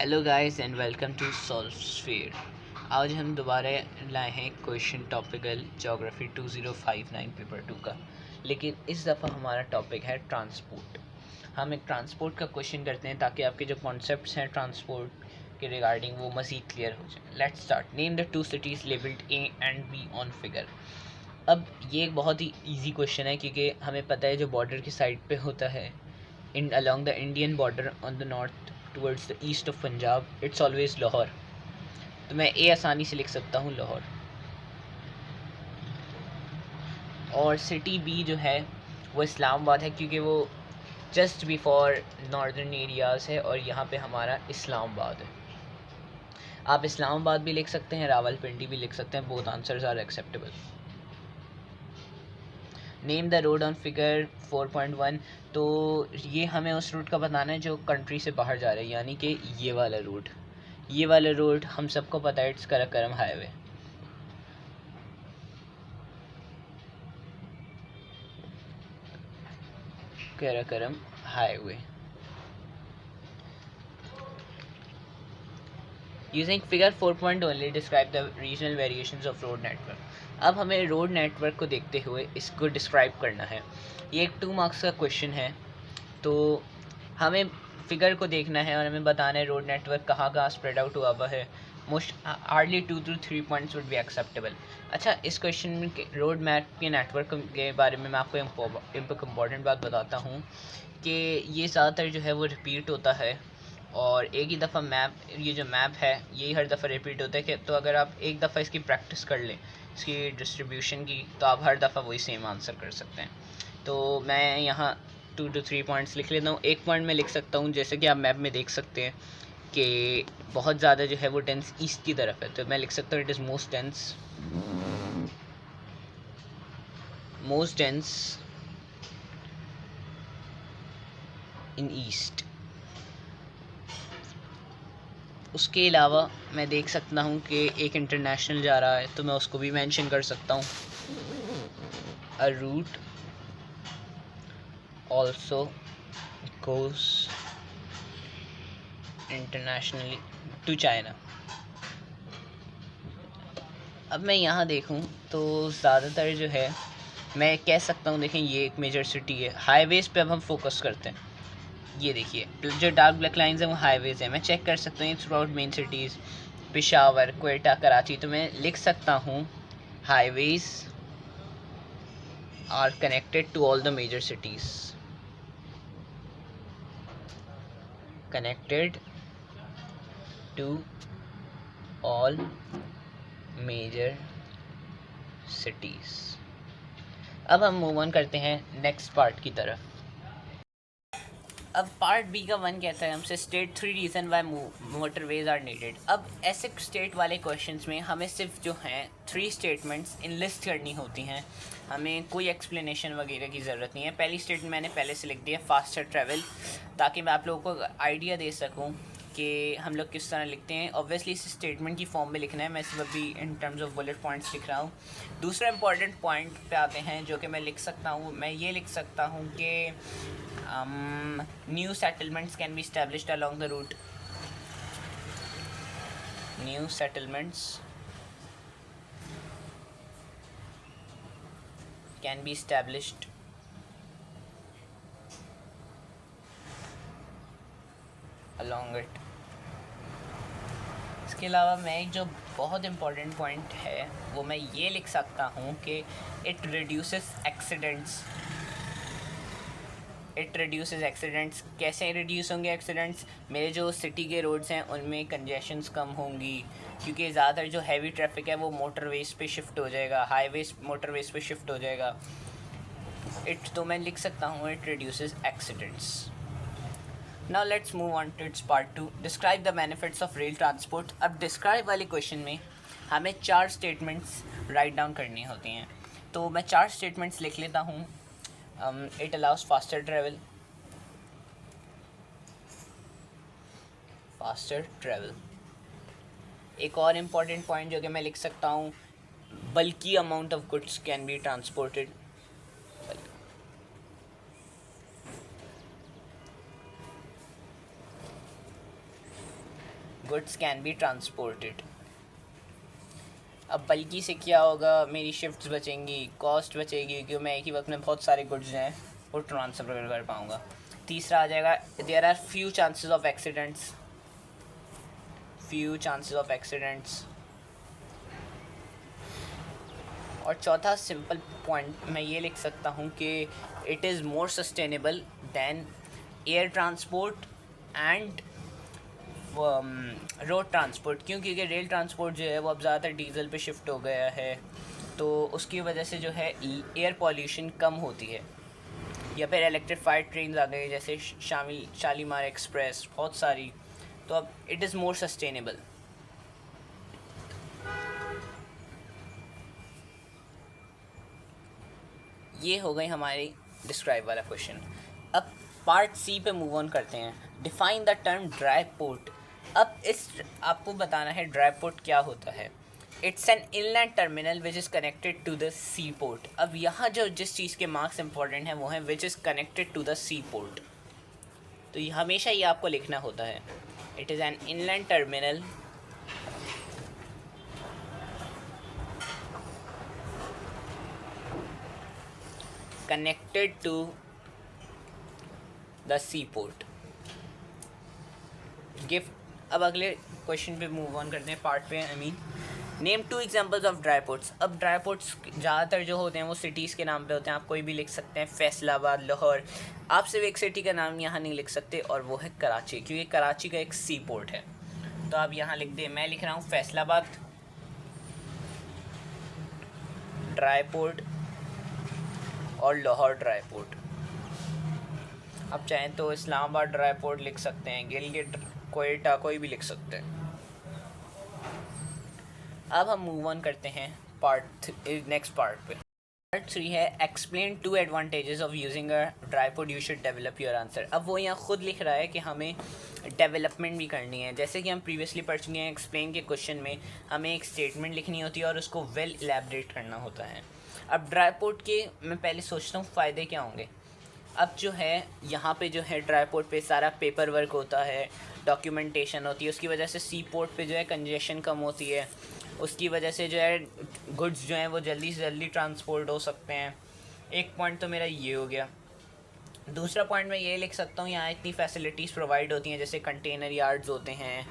Hello guys and welcome to Solve Sphere. आज हम दोबारा लाए हैं क्वेश्चन टॉपिकल ज्योग्राफी 2059 पेपर 2 का। लेकिन इस दफ़ा हमारा टॉपिक है ट्रांसपोर्ट। हम एक ट्रांसपोर्ट का क्वेश्चन करते हैं ताकि आपके जो कॉन्सेप्ट्स हैं ट्रांसपोर्ट के रिगार्डिंग वो मज़ीद क्लियर हो जाए। Let's start. Name the two cities labelled A and be on figure. अब ये एक बहुत ही ईजी क्वेश्चन है क्योंकि हमें पता है जो बॉर्डर की साइड पे होता है in along the Indian border on the north towards the east of Punjab, it's always Lahore. तो मैं ए आसानी से लिख सकता हूँ लाहौर। और सिटी बी जो है वो इस्लामाबाद है क्योंकि वो जस्ट बिफोर नॉर्दर्न एरियाज़ है और यहाँ पे हमारा इस्लामाबाद है। आप इस्लामाबाद भी लिख सकते हैं, रावलपिंडी भी लिख सकते हैं, both answers are acceptable. Name the road on figure 4.1। तो ये हमें उस रूट का बताना है जो कंट्री से बाहर जा रहा है, यानी कि ये वाला रूट। ये वाला रोड हम सबको पता है, it's Karakoram highway. Karakoram highway. Using figure 4.2 only describe the regional variations of road network. अब हमें रोड नेटवर्क को देखते हुए इसको डिस्क्राइब करना है। ये एक 2 मार्क्स का क्वेश्चन है, तो हमें फिगर को देखना है और हमें बताना है रोड नेटवर्क कहाँ कहाँ स्प्रेड आउट हुआ हुआ है। Most hardly 2 to 3 points would be acceptable. अच्छा, इस क्वेश्चन में रोड मैप के नेटवर्क के बारे में मैं आपको इम्पोर्टेंट बात बताता हूँ कि ये ज़्यादातर जो है वो रिपीट होता है और एक ही दफ़ा मैप, ये जो मैप है यही हर दफ़ा रिपीट होता है कि तो अगर आप एक दफ़ा इसकी प्रैक्टिस कर लें इसकी डिस्ट्रीब्यूशन की, तो आप हर दफ़ा वही सेम आंसर कर सकते हैं। तो मैं यहाँ 2 to 3 पॉइंट्स लिख लेता हूँ। एक पॉइंट में लिख सकता हूँ, जैसे कि आप मैप में देख सकते हैं कि बहुत ज़्यादा जो है वो डेंस ईस्ट की तरफ है, तो मैं लिख सकता हूँ it is most dense in east. उसके अलावा मैं देख सकता हूँ कि एक इंटरनेशनल जा रहा है, तो मैं उसको भी मेंशन कर सकता हूँ। A route also goes internationally to China. अब मैं यहाँ देखूँ तो ज़्यादातर जो है मैं कह सकता हूँ, देखें ये एक मेजर सिटी है। हाईवेज़ पे अब हम फोकस करते हैं। ये देखिए जो डार्क ब्लैक लाइंस हैं वो हाईवेज़ हैं। मैं चेक कर सकता हूँ throughout main cities, Peshawar, Quetta, Karachi. तो मैं लिख सकता हूँ highways are connected to all the major cities. Connected to all major cities. अब हम मूव ऑन करते हैं नेक्स्ट पार्ट की तरफ। अब पार्ट बी का 1 कहता है हमसे state 3 reason why motorways are needed. अब ऐसे स्टेट वाले क्वेश्चंस में हमें सिर्फ जो हैं 3 स्टेटमेंट्स इनलिस्ट करनी होती हैं, हमें कोई एक्सप्लेनेशन वगैरह की ज़रूरत नहीं है। पहली स्टेटमेंट मैंने पहले से लिख दी है, फास्टर ट्रैवल, ताकि मैं आप लोगों को आइडिया दे सकूँ कि हम लोग किस तरह लिखते हैं। ऑब्वियसली इस स्टेटमेंट की फॉर्म में लिखना है, मैं सिर्फ अभी in terms of bullet points लिख रहा हूँ। दूसरा इंपॉर्टेंट पॉइंट पे आते हैं जो कि मैं लिख सकता हूँ, मैं ये लिख सकता हूँ कि new settlements can be established along the route. New settlements can be established along it. इसके अलावा मैं एक जो बहुत इम्पोर्टेंट पॉइंट है वो मैं ये लिख सकता हूँ कि it reduces accidents. It reduces accidents. कैसे रिड्यूस होंगे एक्सीडेंट्स? मेरे जो सिटी के रोड्स हैं उनमें कंजेशंस कम होंगी क्योंकि ज़्यादातर जो हैवी ट्रैफिक है वो मोटरवेज पे शिफ्ट हो जाएगा, हाईवेज मोटरवेज पे शिफ्ट हो जाएगा। तो मैं लिख सकता हूँ it reduces accidents. Now let's move on to its part 2, describe the benefits of rail transport. अब डिस्क्राइब वाले क्वेश्चन में हमें 4 स्टेटमेंट्स राइट डाउन करनी होती हैं, तो मैं 4 स्टेटमेंट्स लिख लेता हूँ। It allows faster travel. एक और इम्पॉर्टेंट पॉइंट जो कि मैं लिख सकता हूँ, बल्कि amount of goods can be transported. Goods can be transported. अब बल्कि से क्या होगा, मेरी शिफ्ट्स बचेंगी, कॉस्ट बचेगी, क्योंकि मैं एक ही वक्त में बहुत सारे गुड्स जो हैं वो ट्रांसफ़र कर पाऊँगा। तीसरा आ जाएगा there are few chances of accidents, few chances of accidents. और चौथा सिंपल पॉइंट मैं ये लिख सकता हूँ कि it is more sustainable than air transport and road transport. क्योंकि रेल ट्रांसपोर्ट जो है वो अब ज़्यादातर डीजल पे शिफ्ट हो गया है, तो उसकी वजह से जो है एयर पॉल्यूशन कम होती है। या फिर इलेक्ट्रीफाइड ट्रेन आ गई जैसे शालीमार एक्सप्रेस, बहुत सारी, तो अब इट इज़ मोर सस्टेनेबल। ये हो गई हमारी डिस्क्राइब वाला क्वेश्चन। अब पार्ट सी पे मूव ऑन करते हैं। Define the term dry port. अब इस आपको बताना है ड्राई पोर्ट क्या होता है। It's an inland terminal which is connected to the sea port. अब यहाँ जो जिस चीज़ के मार्क्स इंपॉर्टेंट हैं वो हैं which is connected to the sea port, तो ये हमेशा ये आपको लिखना होता है। It is an inland terminal connected to the seaport. Gift. अब अगले क्वेश्चन पे मूव ऑन करते हैं, पार्ट पे। Name 2 examples of dry ports. अब ड्राई पोर्ट्स ज़्यादातर जो होते हैं वो सिटीज़ के नाम पे होते हैं, आप कोई भी लिख सकते हैं, फैसलाबाद, लाहौर। आप सिर्फ एक सिटी का नाम यहाँ नहीं लिख सकते, और वो है कराची, क्योंकि कराची का एक सी पोर्ट है। तो आप यहाँ लिख दें, मैं लिख रहा हूँ फैसलाबाद ड्राई पोर्ट और लाहौर ड्राई पोर्ट। आप चाहें तो इस्लामाबाद ड्राई पोर्ट लिख सकते हैं, गिलगिट, कोयटा, कोई भी लिख सकते हैं। अब हम मूव ऑन करते हैं नेक्स्ट पार्ट पे। पार्ट 3 है explain 2 advantages of using a dry port, you should develop your answer. अब वो यहाँ खुद लिख रहा है कि हमें डेवलपमेंट भी करनी है। जैसे कि हम प्रीवियसली पढ़ चुके हैं, एक्सप्लेन के क्वेश्चन में हमें एक स्टेटमेंट लिखनी होती है और उसको वेल इलेबरेट करना होता है। अब ड्राई पोर्ट के मैं पहले सोचता हूँ फ़ायदे क्या होंगे। अब जो है यहाँ पे जो है ड्राई पोर्ट पे सारा पेपर वर्क होता है, डॉक्यूमेंटेशन होती है, उसकी वजह से सी पोर्ट पे जो है कंजेशन कम होती है, उसकी वजह से जो है गुड्स जो हैं वो जल्दी से जल्दी ट्रांसपोर्ट हो सकते हैं। एक पॉइंट तो मेरा ये हो गया। दूसरा पॉइंट मैं ये लिख सकता हूँ, यहाँ इतनी फैसिलिटीज़ प्रोवाइड होती हैं, जैसे कंटेनर यार्ड्स होते हैं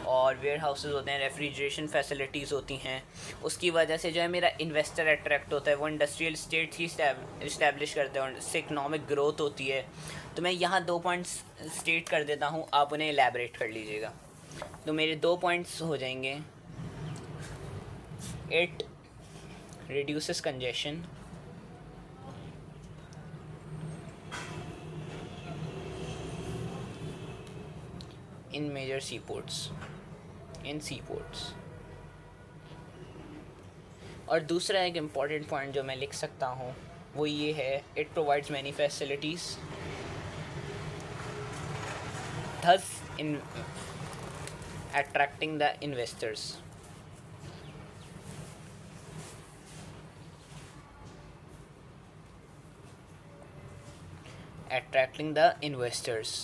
और वेयर हाउसेज होते हैं, रेफ्रिजरेशन फैसिलिटीज़ होती हैं। उसकी वजह से जो है मेरा इन्वेस्टर अट्रैक्ट होता है, वो इंडस्ट्रियल स्टेट्स ही इस्टेब्लिश करते हैं और इससे इकनॉमिक ग्रोथ होती है। तो मैं यहाँ 2 पॉइंट्स स्टेट कर देता हूँ, आप उन्हें एलैबोरेट कर लीजिएगा। तो मेरे 2 पॉइंट्स हो जाएंगे, it reduces congestion in major seaports, in seaports। और दूसरा एक इम्पॉर्टेंट पॉइंट जो मैं लिख सकता हूँ वो ये है, it provides many facilities thus in attracting the investors। attracting the investors।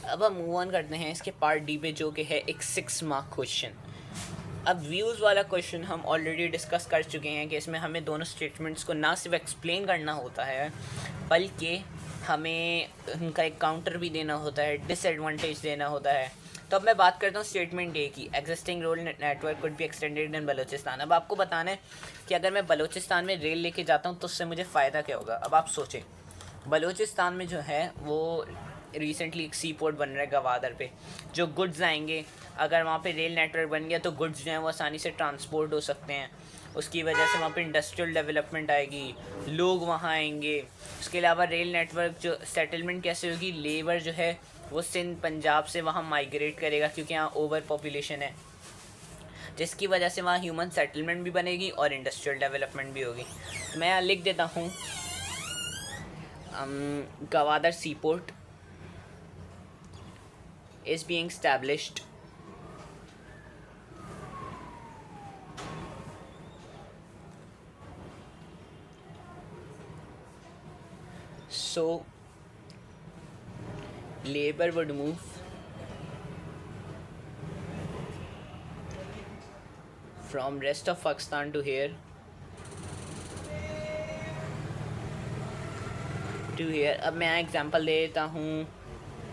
अब हम मूव ऑन करते हैं इसके पार्ट डी पे, जो कि है एक 6 मार्क क्वेश्चन। अब व्यूज़ वाला क्वेश्चन हम ऑलरेडी डिस्कस कर चुके हैं कि इसमें हमें दोनों स्टेटमेंट्स को ना सिर्फ एक्सप्लेन करना होता है, बल्कि हमें उनका एक काउंटर भी देना होता है, डिसएडवांटेज देना होता है। तो अब मैं बात करता हूँ स्टेटमेंट ए की, existing road network could be extended इन बलूचिस्तान। अब आपको बताना है कि अगर मैं बलूचिस्तान में रेल लेके जाता हूँ तो उससे मुझे फ़ायदा क्या होगा। अब आप सोचें, बलूचिस्तान में जो है वो रिसेंटली एक सी पोर्ट बन रहा है गवादर पे, जो गुड्स आएंगे, अगर वहाँ पे रेल नेटवर्क बन गया तो गुड्स जो हैं वो आसानी से ट्रांसपोर्ट हो सकते हैं। उसकी वजह से वहाँ पे इंडस्ट्रियल डेवलपमेंट आएगी, लोग वहाँ आएंगे। उसके अलावा रेल नेटवर्क जो सेटलमेंट कैसे होगी, लेबर जो है वो सिंध पंजाब से वहाँ माइग्रेट करेगा, क्योंकि यहाँ ओवर पॉपुलेशन है, जिसकी वजह से वहाँ ह्यूमन सेटलमेंट भी बनेगी और इंडस्ट्रियल डेवलपमेंट भी होगी। तो मैं यहाँ लिख देता हूँ गवादर सी port is being established So labor would move from rest of Pakistan to here to here. अब मैं एग्जांपल दे देता हूँ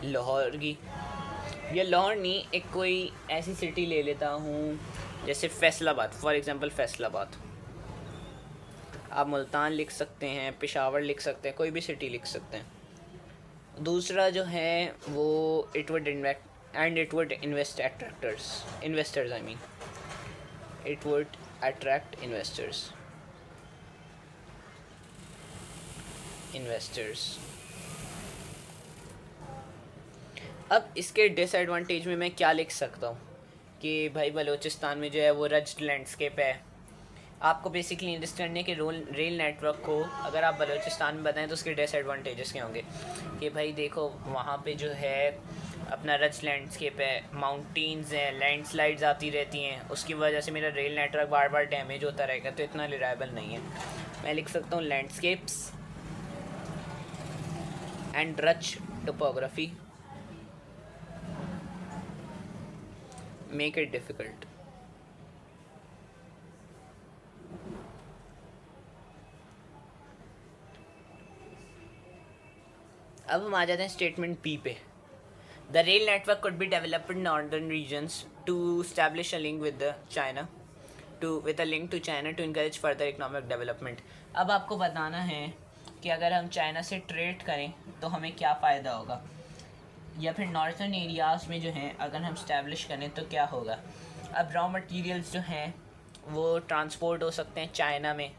लाहौर की, या लाहौर नहीं, एक कोई ऐसी सिटी ले लेता हूँ जैसे फैसलाबाद, फॉर एग्जांपल फैसलाबाद। आप मुल्तान लिख सकते हैं, पेशावर लिख सकते हैं, कोई भी सिटी लिख सकते हैं। दूसरा जो है वो it would invest investors I mean it would attract investors। अब इसके डिसएडवांटेज में मैं क्या लिख सकता हूँ कि भाई बलूचिस्तान में जो है वो रज्ड लैंडस्केप है। आपको बेसिकली अंडरस्टैंड है कि रेल नेटवर्क को अगर आप बलूचिस्तान में बताएं तो उसके डिसएडवांटेजेस क्या होंगे कि भाई देखो वहाँ पे जो है अपना रच लैंडस्केप है, माउंटेन्स हैं, लैंडस्लाइड्स आती रहती हैं, उसकी वजह से मेरा रेल नेटवर्क बार बार डैमेज होता रहेगा, तो इतना रिलायबल नहीं है। मैं लिख सकता हूँ लैंडस्केप्स एंड रच टोपोग्राफी मेक इट डिफ़िकल्ट। अब हम आ जाते हैं स्टेटमेंट बी पे। The rail network could be developed in northern regions to establish a link with China to China to encourage further economic development। अब आपको बताना है कि अगर हम चाइना से ट्रेड करें तो हमें क्या फ़ायदा होगा, या फिर नॉर्थर्न एरियाज़ में जो हैं अगर हम इस्टेब्लिश करें तो क्या होगा। अब रॉ मटेरियल्स जो हैं वो ट्रांसपोर्ट हो सकते हैं चाइना में,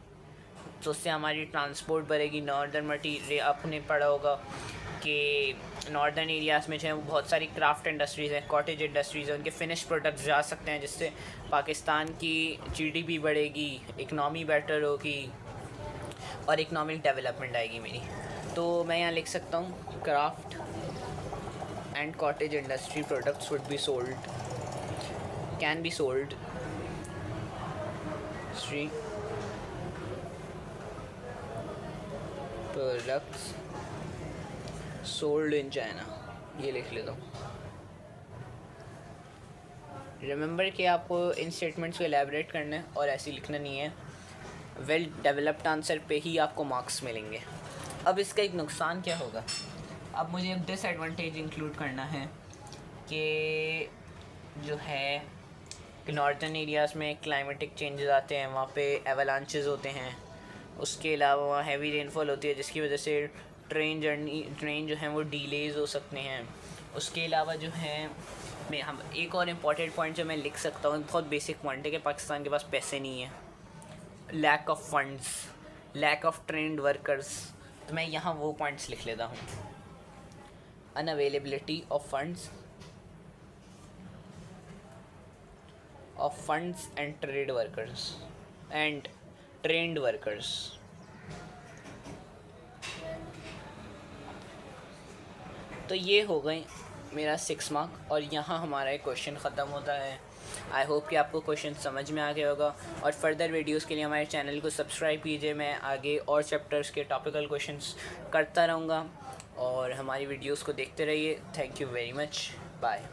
तो उससे हमारी ट्रांसपोर्ट बढ़ेगी। नॉर्दर्न मटीरियल आपने पढ़ा होगा कि नॉर्दर्न एरियाज़ में जो है वो बहुत सारी क्राफ्ट इंडस्ट्रीज़ हैं, कॉटेज इंडस्ट्रीज़ हैं, उनके फिनिश प्रोडक्ट्स जा सकते हैं, जिससे पाकिस्तान की जीडीपी बढ़ेगी, इकनॉमी बेटर होगी और इकनॉमिक डेवलपमेंट आएगी मेरी। तो मैं यहाँ लिख सकता हूँ craft and cottage industry products would be sold, can be sold products sold in China, ये लिख लेता हूँ। रिमेंबर कि आपको इन स्टेटमेंट्स को एलैबोरेट करना है और ऐसे लिखना नहीं है। वेल डेवलप्ड आंसर पे ही आपको मार्क्स मिलेंगे। अब इसका एक नुकसान क्या होगा, अब मुझे एक डिसएडवांटेज इंक्लूड करना है कि जो है कि नॉर्थर्न एरियाज़ में क्लाइमेटिक चेंजेस आते हैं, वहाँ पे एवलांचेस होते हैं, उसके अलावा वहाँ हैवी रेनफॉल होती है जिसकी वजह से ट्रेन जो हैं वो डिलेज़ हो सकते हैं। उसके अलावा जो है हम एक और इम्पॉर्टेंट पॉइंट जो मैं लिख सकता हूँ, बहुत बेसिक पॉइंट है कि पाकिस्तान के पास पैसे नहीं है, lack of funds, lack of trained workers. तो मैं यहाँ वो पॉइंट्स लिख लेता हूँ, unavailability of funds and trade workers and trained workers. तो ये हो गए मेरा 6 मार्क और यहाँ हमारा एक क्वेश्चन ख़त्म होता है। आई होप कि आपको क्वेश्चन समझ में आ गया होगा और फर्दर वीडियोस के लिए हमारे चैनल को सब्सक्राइब कीजिए। मैं आगे और चैप्टर्स के टॉपिकल क्वेश्चंस करता रहूँगा और हमारी वीडियोस को देखते रहिए। Thank you very much, bye.